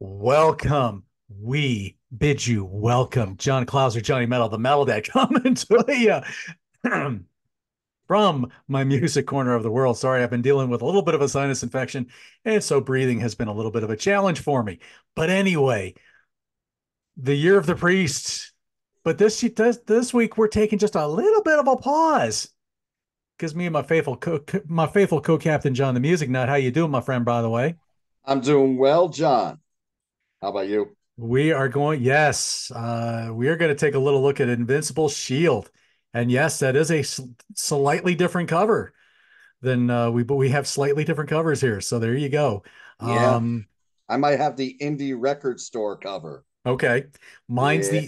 Welcome. We bid you welcome. John Clauser, Johnny Metal, the Metal Dad coming to you from my music corner of the world. Sorry, I've been dealing with a little bit of a sinus infection, and so breathing has been a little bit of a challenge for me. But anyway, the year of the priest. But this week we're taking just a little bit of a pause because me and my faithful co-captain John the Music Nut. How you doing, my friend? By the way. I'm doing well, John. How about you? Yes, we are going to take a little look at Invincible Shield. And yes, that is a slightly different cover than but we have slightly different covers here. So there you go. Yeah, Um, I might have the indie record store cover. okay. Yeah.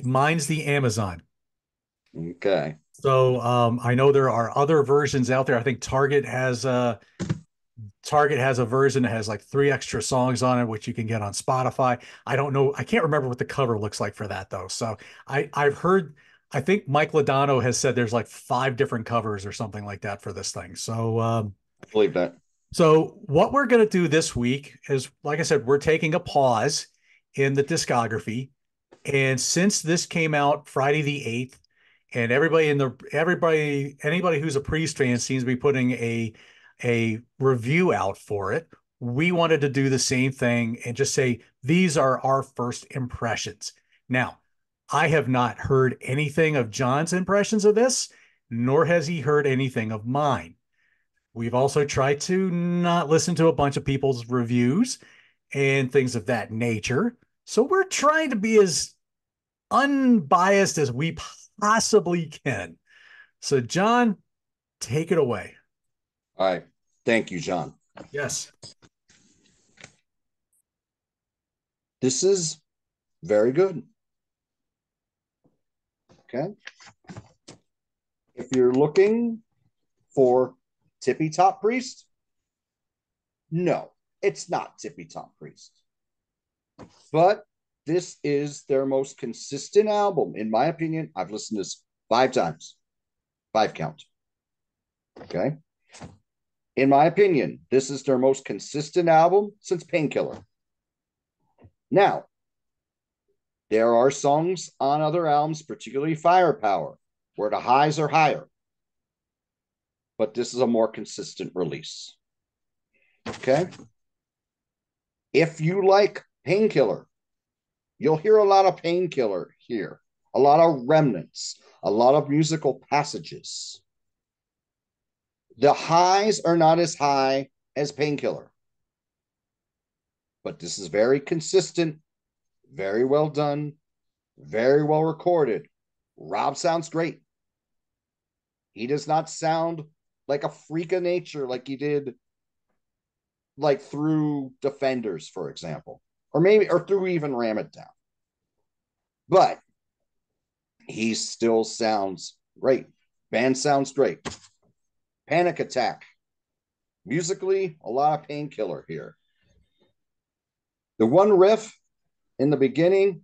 Mine's the Amazon. Okay. So I know there are other versions out there. I think Target has a version that has like three extra songs on it, which you can get on Spotify. I don't know. I can't remember what the cover looks like for that though. So I've heard, I think Mike Lodano has said there's like five different covers or something like that for this thing. I believe that. So what we're going to do this week is, like I said, we're taking a pause in the discography. And since this came out Friday the 8th, and anybody who's a Priest fan seems to be putting a review out for it, we wanted to do the same thing and just say these are our first impressions. Now, I have not heard anything of John's impressions of this, nor has he heard anything of mine. We've also tried to not listen to a bunch of people's reviews and things of that nature. So we're trying to be as unbiased as we possibly can. So, John, take it away. All right. Thank you, John. Yes. This is very good. Okay. If you're looking for Tippy Top Priest, no, it's not Tippy Top Priest. But this is their most consistent album. In my opinion, I've listened to this 5 times, 5 count. Okay. In my opinion, this is their most consistent album since Painkiller. Now, there are songs on other albums, particularly Firepower, where the highs are higher, but this is a more consistent release. Okay. If you like Painkiller, you'll hear a lot of Painkiller here, a lot of remnants, a lot of musical passages. The highs are not as high as Painkiller, but this is very consistent, very well done, very well recorded. Rob sounds great. He does not sound like a freak of nature like he did like through Defenders, for example, or through even Ram It Down. But he still sounds great. Band sounds great. Panic Attack. Musically, a lot of Painkiller here. The one riff in the beginning,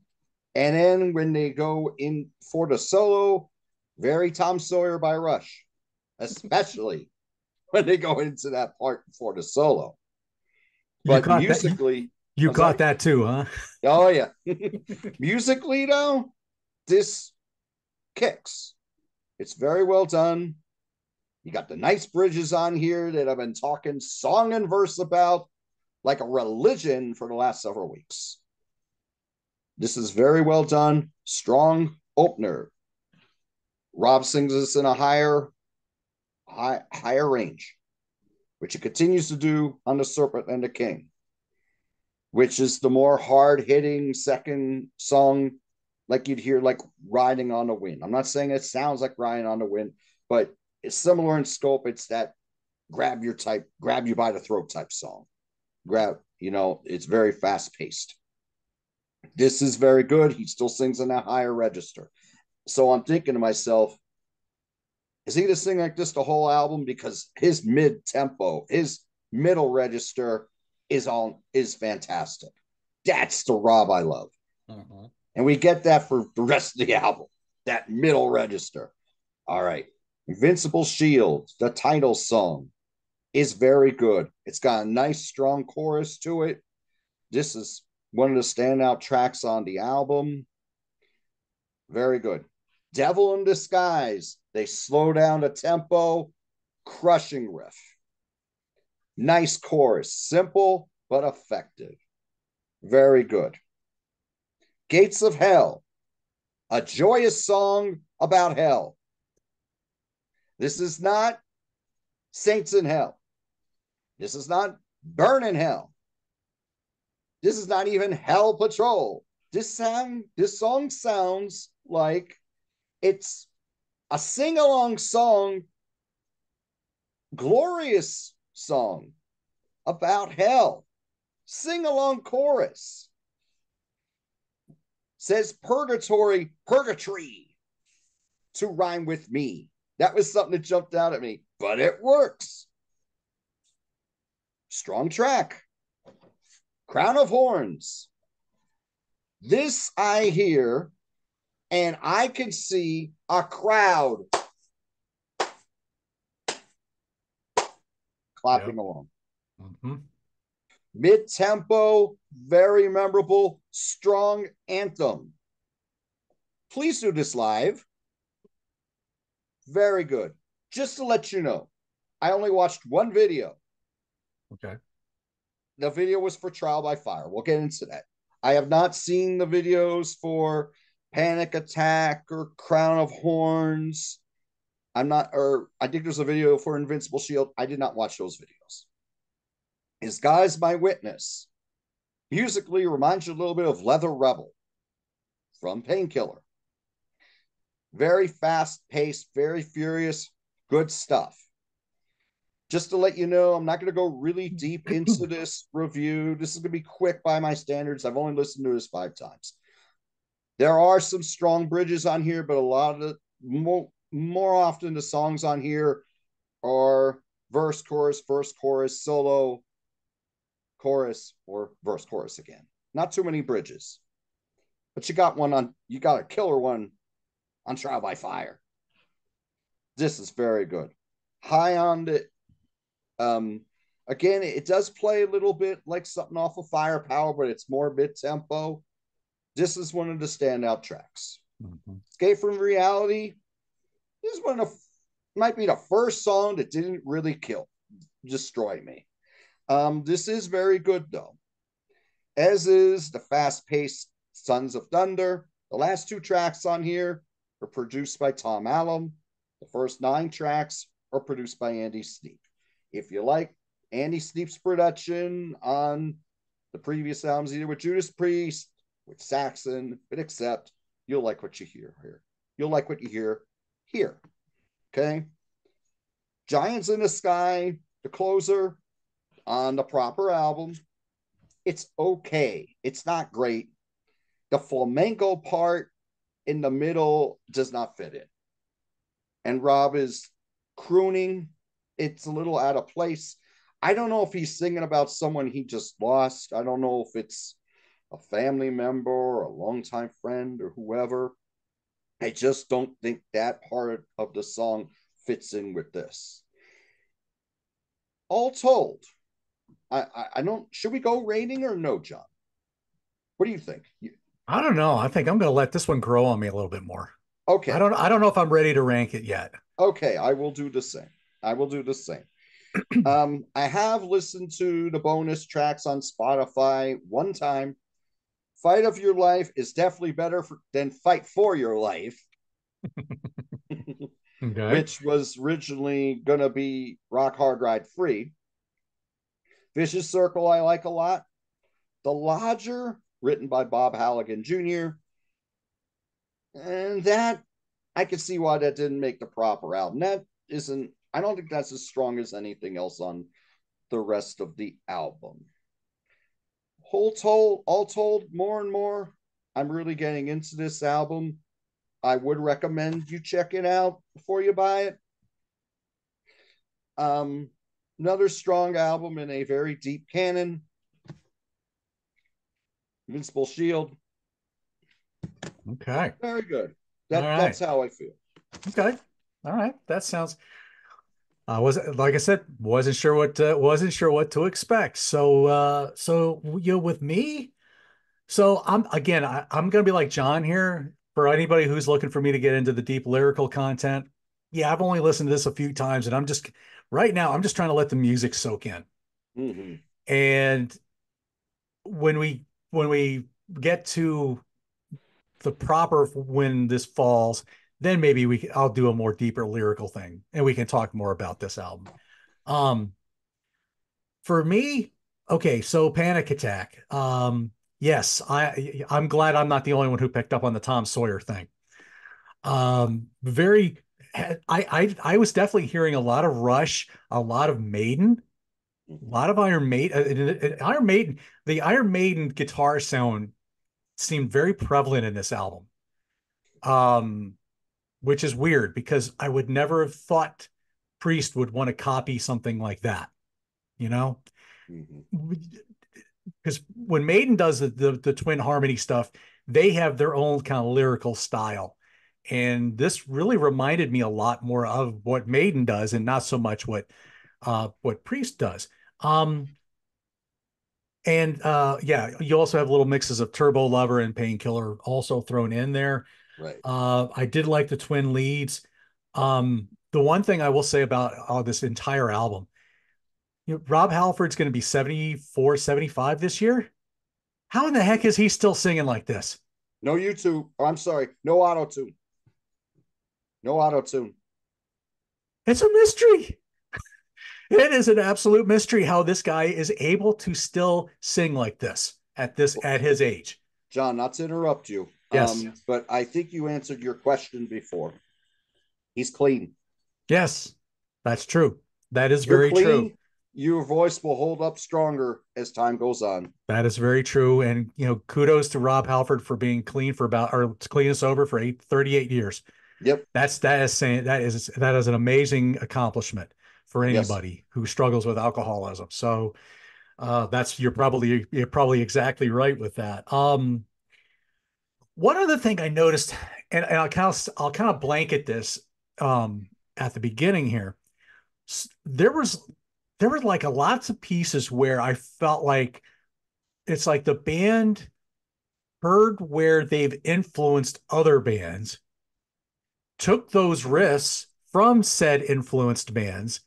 and then when they go in for the solo, very Tom Sawyer by Rush, especially when they go into that part for the solo. You But caught that. musically, You I'm caught sorry. that too, huh? Oh yeah, musically though, this kicks. It's very well done. You got the nice bridges on here that I've been talking song and verse about like a religion for the last several weeks. This is very well done. Strong opener. Rob sings this in a higher range, which he continues to do on the Serpent and the King, which is the more hard hitting second song, like you'd hear like Riding on the Wind. I'm not saying it sounds like Riding on the Wind, but it's similar in scope. It's that grab you by the throat type song. It's very fast paced. This is very good. He still sings in a higher register. So I'm thinking to myself, is he to sing like this the whole album? Because his mid tempo, his middle register is fantastic. That's the Rob I love. Uh-huh. And we get that for the rest of the album, that middle register. All right. Invincible Shield, the title song, is very good. It's got a nice, strong chorus to it. This is one of the standout tracks on the album. Very good. Devil in Disguise. They slow down the tempo, crushing riff. Nice chorus, simple but effective. Very good. Gates of Hell, a joyous song about hell. This is not Saints in Hell. This is not Burn in Hell. This is not even Hell Patrol. This song sounds like it's a sing-along song, glorious song about hell. Sing-along chorus. Says purgatory to rhyme with me. That was something that jumped out at me, but it works. Strong track. Crown of Horns. This I hear, and I can see a crowd clapping along. Mm-hmm. Mid-tempo, very memorable, strong anthem. Please do this live. Very good. Just to let you know, I only watched one video. Okay. The video was for Trial by Fire. We'll get into that. I have not seen the videos for Panic Attack or Crown of Horns. I think there's a video for Invincible Shield. I did not watch those videos. Is God's My Witness. Musically reminds you a little bit of Leather Rebel from Painkiller. Very fast-paced, very furious, good stuff. Just to let you know, I'm not going to go really deep into this review. This is going to be quick by my standards. I've only listened to this 5 times. There are some strong bridges on here, but a lot of the more often the songs on here are verse, chorus, solo, chorus, or verse, chorus again. Not too many bridges. But you got a killer one on Trial by Fire. This is very good. High on the again, it does play a little bit like something off of Firepower, but it's more mid-tempo. This is one of the standout tracks. Mm-hmm. Escape from Reality. This is might be the first song that didn't really destroy me. This is very good though. As is the fast-paced Sons of Thunder. The last 2 tracks on here are produced by Tom Allom. The first 9 tracks are produced by Andy Sneap. If you like Andy Sneap's production on the previous albums, either with Judas Priest, with Saxon, but except you'll like what you hear here. You'll like what you hear here. Okay? Giants in the Sky, the closer on the proper album. It's okay. It's not great. The flamenco part in the middle does not fit in. And Rob is crooning. It's a little out of place. I don't know if he's singing about someone he just lost. I don't know if it's a family member or a longtime friend or whoever. I just don't think that part of the song fits in with this. All told, I don't. Should we go rating or no, John? What do you think? I don't know. I think I'm going to let this one grow on me a little bit more. Okay. I don't know if I'm ready to rank it yet. Okay, I will do the same. I have listened to the bonus tracks on Spotify one time. Fight of Your Life is definitely better than Fight for Your Life, okay. Which was originally going to be Rock Hard Ride Free. Vicious Circle I like a lot. The Lodger, written by Bob Halligan Jr. And that, I can see why that didn't make the proper album. I don't think that's as strong as anything else on the rest of the album. All told, more and more, I'm really getting into this album. I would recommend you check it out before you buy it. Another strong album in a very deep canon. Invincible Shield. Okay. Very good. That's how I feel. Okay. All right. That sounds. Like I said, wasn't sure what to expect. So with me, So I'm gonna be like John here for anybody who's looking for me to get into the deep lyrical content. Yeah, I've only listened to this a few times, and right now I'm just trying to let the music soak in. Mm-hmm. And when we get to the proper when this falls, then maybe I'll do a more deeper lyrical thing, and we can talk more about this album. Um, for me, okay, so Panic Attack. Yes, I'm glad I'm not the only one who picked up on the Tom Sawyer thing. Very, I was definitely hearing a lot of Rush, a lot of Maiden, a Mm-hmm. lot of Iron Maiden. Iron Maiden, the Iron Maiden guitar sound seemed very prevalent in this album. Um, which is weird because I would never have thought Priest would want to copy something like that, you know? Mm-hmm. Because when Maiden does the twin harmony stuff, they have their own kind of lyrical style. And this really reminded me a lot more of what Maiden does and not so much what Priest does. Um, and yeah, you also have little mixes of Turbo Lover and Painkiller also thrown in there. Right. I did like the twin leads. The one thing I will say about this entire album, Rob Halford's going to be 74, 75 this year. How in the heck is he still singing like this? No YouTube. Oh, I'm sorry. No auto tune. No auto tune. It's a mystery. It is an absolute mystery how this guy is able to still sing like this at his age. John, not to interrupt you, Yes. but I think you answered your question before. He's clean. Yes. That's true. That is You're very true. clean. Your voice will hold up stronger as time goes on. That is very true. And kudos to Rob Halford for being clean for about or clean and sober for 38 years. Yep. That is an amazing accomplishment for Yes. anybody who struggles with alcoholism. So that's you're probably exactly right with that. One other thing I noticed, and I'll kind of blanket this at the beginning here. There was there were like a lots of pieces where I felt like it's like the band heard where they've influenced other bands, took those risks from said influenced bands,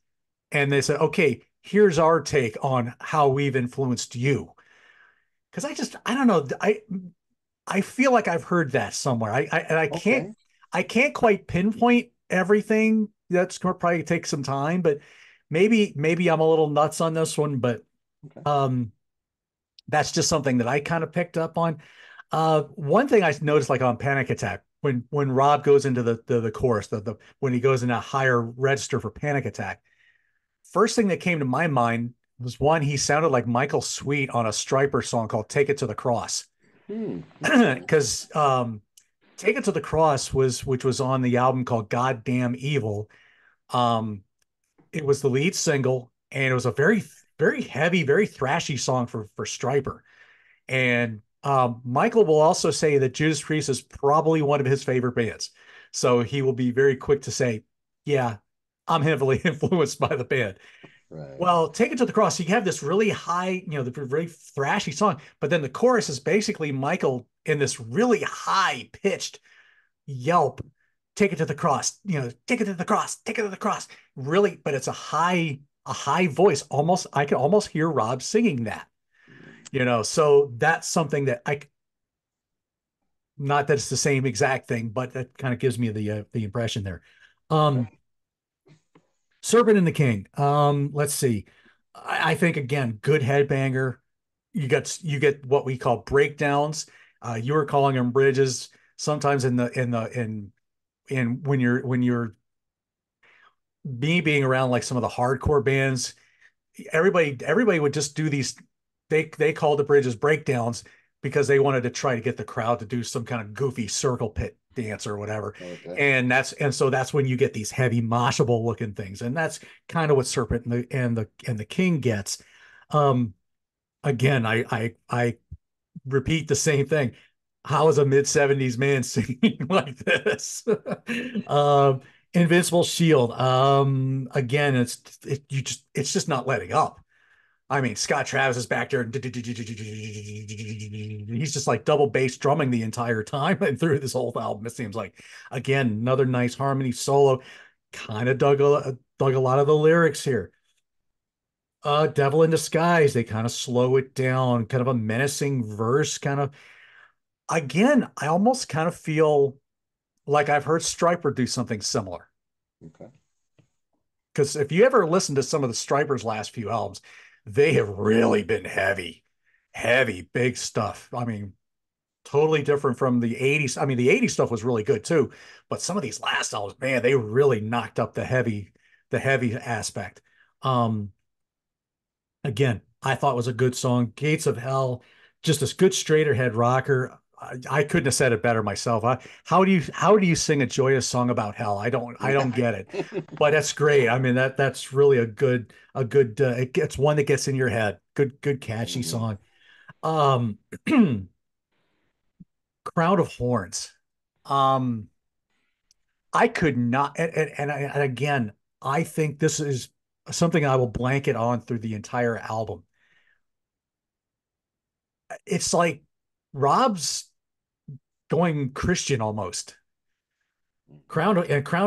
and they said, okay, here's our take on how we've influenced you. Because I don't know, I feel like I've heard that somewhere. And Okay. I can't quite pinpoint everything. That's going to probably take some time, but maybe I'm a little nuts on this one, but Okay. um, that's just something that I kind of picked up on. One thing I noticed, like on Panic Attack, when Rob goes into the chorus, the when he goes in a higher register for Panic Attack, first thing that came to my mind was one, he sounded like Michael Sweet on a Striper song called "Take It to the Cross," Okay. because "Take It to the Cross" which was on the album called "Goddamn Evil." Um, it was the lead single, and it was a very heavy, very thrashy song for Striper. And Michael will also say that Judas Priest is probably one of his favorite bands. So he will be very quick to say, yeah, I'm heavily influenced by the band. Right. Well, Take It to the Cross, you have this really high, the very thrashy song, but then the chorus is basically Michael in this really high pitched yelp. Take it to the cross, take it to the cross, take it to the cross. Really, but it's a high voice. Almost, I can almost hear Rob singing that. So that's something that not that it's the same exact thing, but that kind of gives me the impression there. Okay. um Serpent and the King. Let's see. I think again, good headbanger. You get what we call breakdowns. You were calling them bridges. Sometimes in when you're me being around like some of the hardcore bands, everybody would just do these. They called the bridges breakdowns because they wanted to try to get the crowd to do some kind of goofy circle pit dance or whatever. Okay. And so that's when you get these heavy moshable looking things, and that's kind of what Serpent and the King gets. Um, Again, I repeat the same thing. How is a mid 70s man singing like this? um, Invincible Shield. Again, it's just not letting up. I mean, Scott Travis is back there. He's just like double bass drumming the entire time and through this whole album. It seems like, again, another nice harmony solo. Kind of dug a lot of the lyrics here. Devil in Disguise, they kind of slow it down, kind of a menacing verse, kind of. Again, I almost kind of feel like I've heard Stryper do something similar. Okay. Because if you ever listen to some of the Stryper's last few albums, they have really been heavy, heavy, big stuff. I mean, totally different from the 80s. I mean, the 80s stuff was really good too, but some of these last albums, man, they really knocked up the heavy aspect. Um, Again, I thought was a good song. Gates of Hell, just a good straight ahead rocker. I couldn't have said it better myself. How do you sing a joyous song about hell? I don't get it, but that's great. I mean that's really a good it gets one that gets in your head. Good catchy Mhm. song. Um, Crown of Horns. Um, I could not, and again, I think this is something I will blanket on through the entire album. It's like Rob's going Christian almost. Crown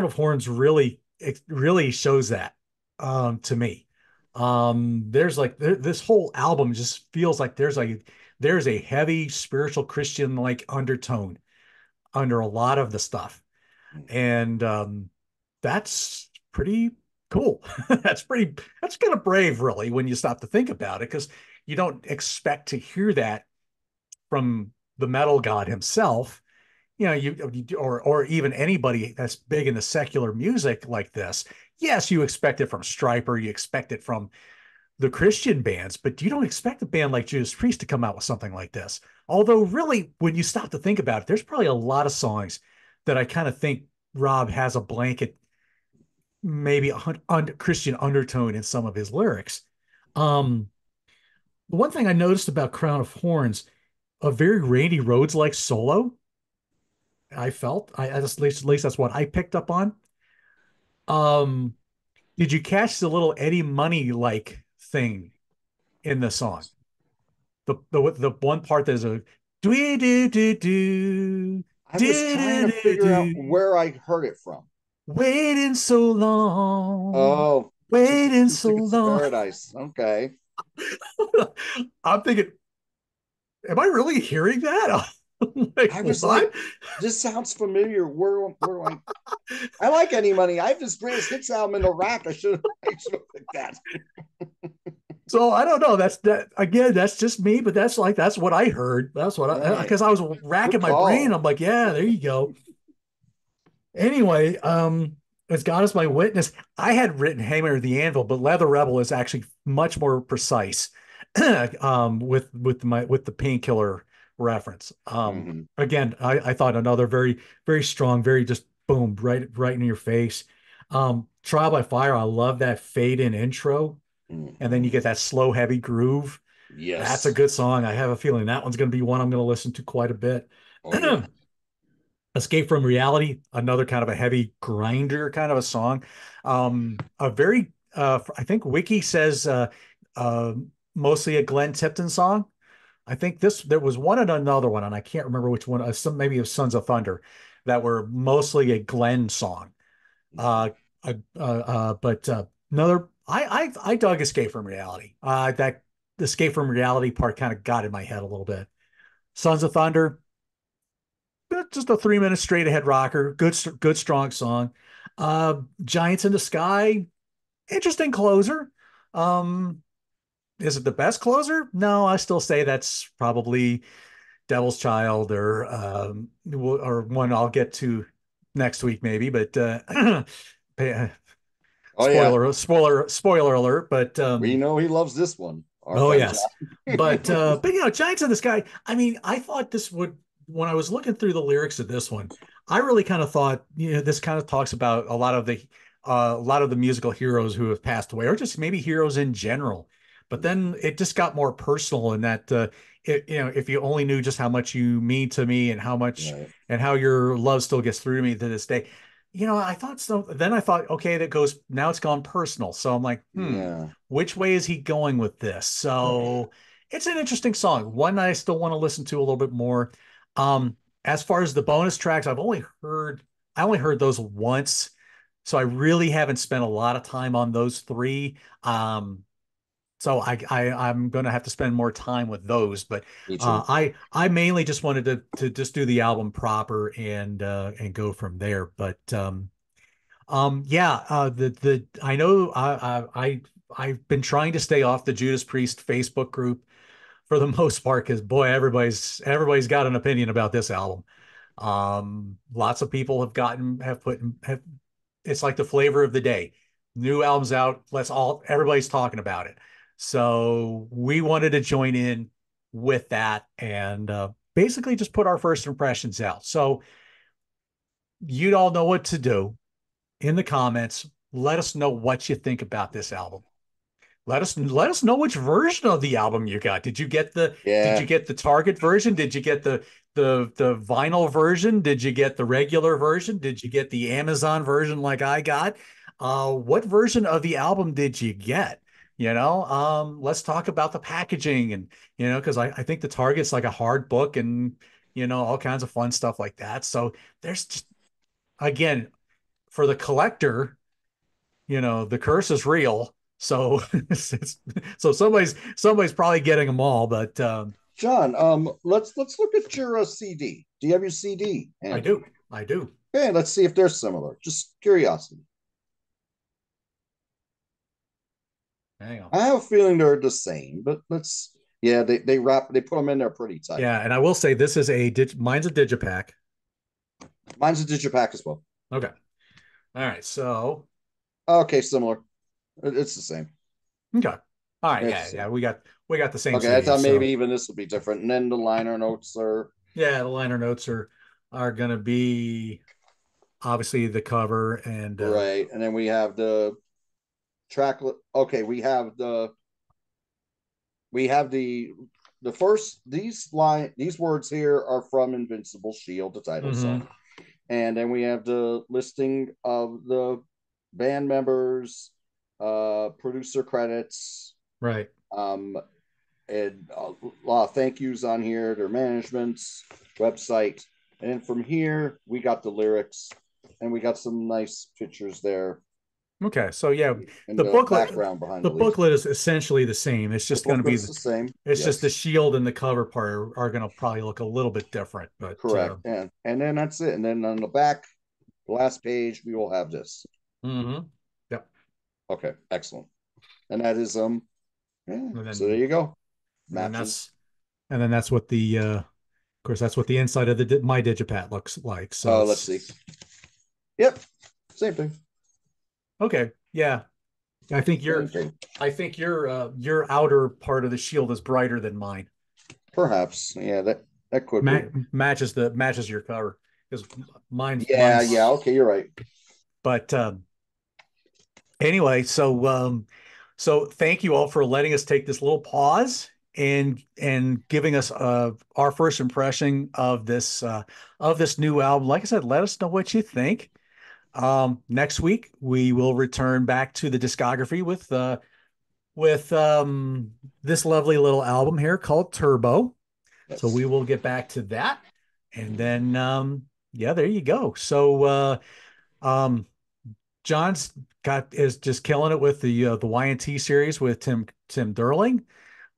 of Horns really it really shows that to me. There's like this whole album just feels like there's a heavy spiritual Christian like undertone under a lot of the stuff. And that's pretty cool. That's kind of brave really when you stop to think about it because you don't expect to hear that from the metal god himself. You know, or even anybody that's big in the secular music like this. Yes, you expect it from Stryper, you expect it from the Christian bands, but you don't expect a band like Judas Priest to come out with something like this. Although, really, when you stop to think about it, there's probably a lot of songs that I kind of think Rob has a blanket, maybe Christian undertone in some of his lyrics. Um, the one thing I noticed about Crown of Horns, a very Randy Rhoads like solo. I felt at least that's what I picked up on. Um, did you catch the little Eddie Money like thing in the song? The one part there's a do do do do I was trying do to do figure out do where I heard it from. waiting so long, Oh, waiting two so tickets to long. paradise. Okay. I'm thinking, am I really hearing that? Like I was like, what? this sounds familiar. Where do I like Any Money. I have this greatest hits album in the rack. I should have picked that. So I don't know. That's that again. That's just me, but that's what I heard. That's what All I right. because I was Good racking my brain. call. I'm like, yeah, there you go. Anyway, as God is my witness, I had written Hammer of the Anvil, but Leather Rebel is actually much more precise with the painkiller reference. Mm-hmm. Again, I thought another very strong, very just boom, right in your face. Trial by Fire, I love that fade in intro, and then you Mm-hmm. get that slow, heavy groove. That's a Yes. good song. I have a feeling that one's going to be one I'm going to listen to quite a bit. Oh yeah. Escape from Reality, another kind of a heavy grinder kind of a song. A very, I think Wiki says uh, mostly a Glenn Tipton song. I think there was one and another one, and I can't remember which one. Maybe it was Sons of Thunder that were mostly a Glenn song. Mm-hmm. Uh, but another, I dug Escape from Reality. That Escape from Reality part kind of got in my head a little bit. Sons of Thunder, just a 3 minute straight ahead rocker. Good, strong song. Giants in the Sky, interesting closer. Um, is it the best closer? No, I still say that's probably Devil's Child or one I'll get to next week maybe. But Oh yeah. spoiler alert. But We know he loves this one. Our oh friend yes, John. but Giants in the Sky. I mean, I thought this would when I was looking through the lyrics of this one, I really kind of thought this kind of talks about a lot of the musical heroes who have passed away, or just maybe heroes in general. But then it just got more personal in that if you only knew just how much you mean to me and how much Right. and how your love still gets through to me to this day. I thought so. Then I thought, okay, that goes now it's gone personal. So I'm like, Yeah. which way is he going with this? So it's an interesting song. One I still want to listen to a little bit more. As far as the bonus tracks, I only heard those once. So I really haven't spent a lot of time on those three. So I'm gonna have to spend more time with those, but Me too. I mainly just wanted to just do the album proper and go from there. But yeah, the I know I've been trying to stay off the Judas Priest Facebook group for the most part because boy, everybody's got an opinion about this album. Lots of people have put have it's like the flavor of the day. New album's out, everybody's talking about it. So we wanted to join in with that and basically just put our first impressions out. So you'd all know what to do in the comments. Let us know what you think about this album. Let us know which version of the album you got. Did you Yeah. get the Target version? Did you get the vinyl version? Did you get the regular version? Did you get the Amazon version like I got? What version of the album did you get? Let's talk about the packaging and because I think the Target's like a hard book and all kinds of fun stuff like that. So there's just again for the collector, the curse is real. So so somebody's probably getting them all, but John, let's look at your CD. Do you have your CD I handy? do. I do. Okay, let's see if they're similar. Just curiosity. Hang on. I have a feeling they're the same, but let's. Yeah, they put them in there pretty tight. Yeah, and I will say this is mine's a digipack. Mine's a digipack as well. Okay. All right. So, Okay, similar. It's the same. okay. All right. It's Yeah, the same. yeah. We got the same Okay, I CD. thought maybe So, even this would be different. And then the liner notes are yeah, the liner notes are going to be obviously the cover and right, and then we have the track. Okay, we have the first these words here are from Invincible Shield, the title mhm, song, and then we have the listing of the band members, producer credits, right. um, and a lot of thank yous on here, their management's website. And then from here, we got the lyrics and we got some nice pictures there Okay, so yeah, and the the booklet background behind the the leaves. booklet is essentially the same. It's The just going to be booklet's the same. it's just the Yes, shield and the cover part are going to probably look a little bit different, but correct. And then that's it. And then on the back, the last page, we will have this. mhm. Yep. Okay, excellent. And that is yeah. And So there you go. and then Matches. that's what the of course that's what the inside of my digipat looks like. So Let's it's see. Yep, same thing. okay. Yeah. I think Same your thing. your outer part of the shield is brighter than mine. Perhaps. Yeah, that could Ma be. matches your cover because Yeah. mine's Okay, you're right. but anyway, so thank you all for letting us take this little pause and giving us our first impression of this new album. Like I said, let us know what you think. Next week we will return back to the discography with this lovely little album here called Turbo. So Yes. we will get back to that, and then yeah, there you go. So um, John's got is just killing it with the Y&T series with Tim Derling.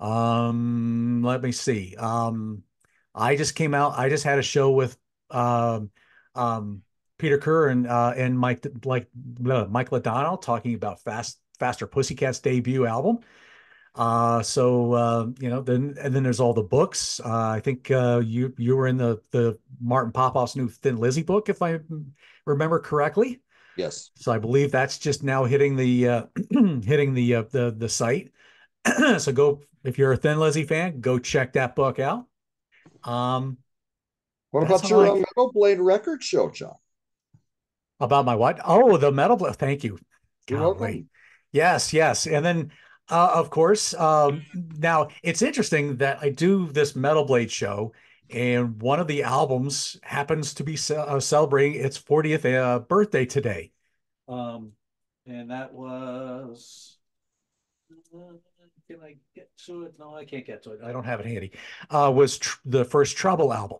Let me see. I just had a show with um, um, Peter Kerr and Mike Ladonna talking about Faster Pussycat's debut album. Then there's all the books. I think you were in the Martin Popoff's new Thin Lizzy book, if I remember correctly. Yes. So I believe that's just now hitting the hitting the site. So go if you're a Thin Lizzy fan, go check that book out. Um, What that's about all your I Metal Blade record show, John? about my what? Oh, the metal. Thank you. You're Golly. welcome. Yes, yes. And then of course, now it's interesting that I do this Metal Blade show And one of the albums happens to be celebrating its 40th birthday today. Um, and that was, can I get to it? No, I can't get to it. I don't have it handy. Was the first Trouble album.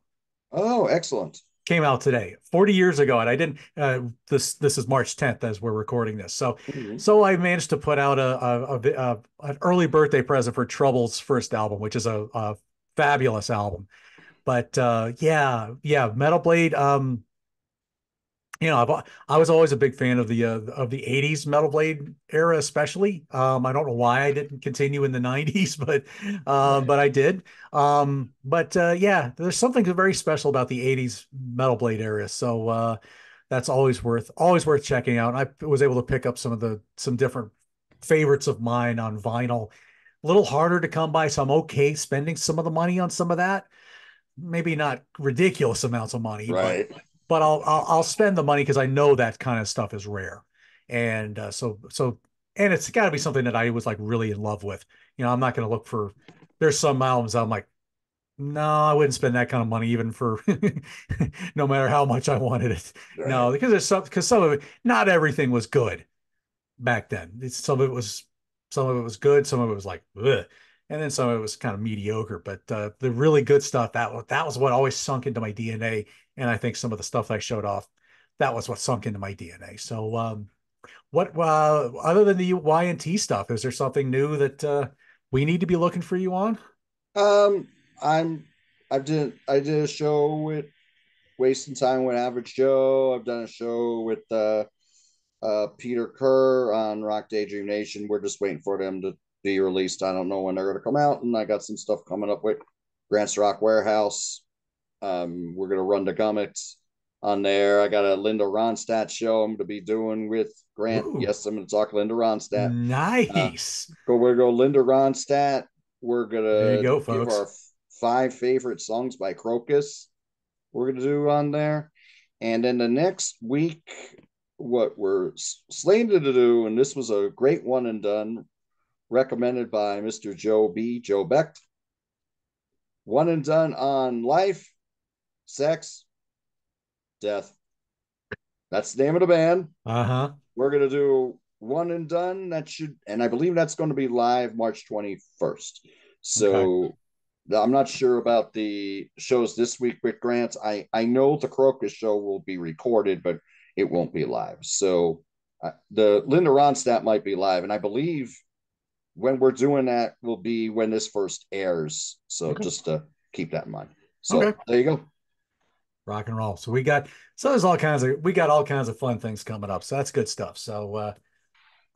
Oh, excellent. Came out today, 40 years ago, and I didn't. This is March 10th as we're recording this. So Mhm. so I managed to put out an early birthday present for Trouble's first album, which is a fabulous album. But yeah, Metal Blade. I was always a big fan of the 80s Metal Blade era, especially. I don't know why I didn't continue in the 90s, but I did. But yeah, there's something very special about the 80s Metal Blade era. So that's always worth checking out. And I was able to pick up some different favorites of mine on vinyl. A little harder to come by, so I'm okay spending some of the money on some of that, maybe not ridiculous amounts of money, but Right. I'll spend the money because I know that kind of stuff is rare, and and it's got to be something that I was like really in love with. I'm not going to look for. There's some albums I'm like, no, I wouldn't spend that kind of money even for, no matter how much I wanted it. Right. No, because some of it, not everything was good back then. Some of it was good, some of it was like ugh, and then some of it was kind of mediocre. But the really good stuff that was what always sunk into my DNA, and I think some of the stuff I showed off that was what sunk into my DNA. So what other than the Y&T stuff, is there something new that we need to be looking for you on? Um, I'm I did a show with Wasting Time with Average Joe. I've done a show with Peter Kerr on Rock Daydream Nation. We're just waiting for them to be released. I don't know when they're going to come out, and I got some stuff coming up with Grant's Rock Warehouse. We're going to run the gummits on there. I got a Linda Ronstadt show I'm going to be doing with Grant. Ooh, Yes, I'm going to talk Linda Ronstadt. Uh, nice. we're going to Linda Ronstadt. We're going There you to go, give our folks. five favorite songs by Crocus. We're going to do on there. And then the next week, what we're slated to do, and this was a great one and done, recommended by Mr. Joe Beck. One and done on life, sex, death. That's the name of the band. Uh-huh. We're going to do one and done. That should, and I believe that's going to be live March 21st. Okay. So I'm not sure about the shows this week with Grant. I know the Crocus show will be recorded, but it won't be live. So the Linda Ronstadt might be live, and I believe when we're doing that will be when this first airs. So Okay. just to keep that in mind. Okay. So there you go. Rock and roll. So we got all kinds of fun things coming up. So that's good stuff. So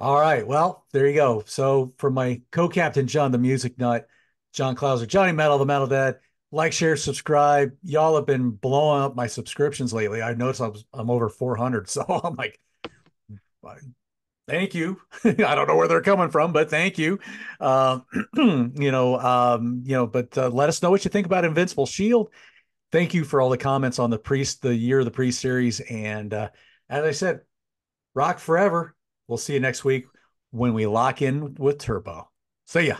all right. Well, there you go. So for my co-captain John, the music nut, John Clauser, Johnny Metal, the Metal Dad, like, share, subscribe. Y'all have been blowing up my subscriptions lately. I noticed I'm over 400. So I'm like, thank you. I don't know where they're coming from, but thank you. Uh, but let us know what you think about Invincible Shield. Thank you for all the comments on the Year of the Priest series. And as I said, rock forever. We'll see you next week when we lock in with Turbo. See ya.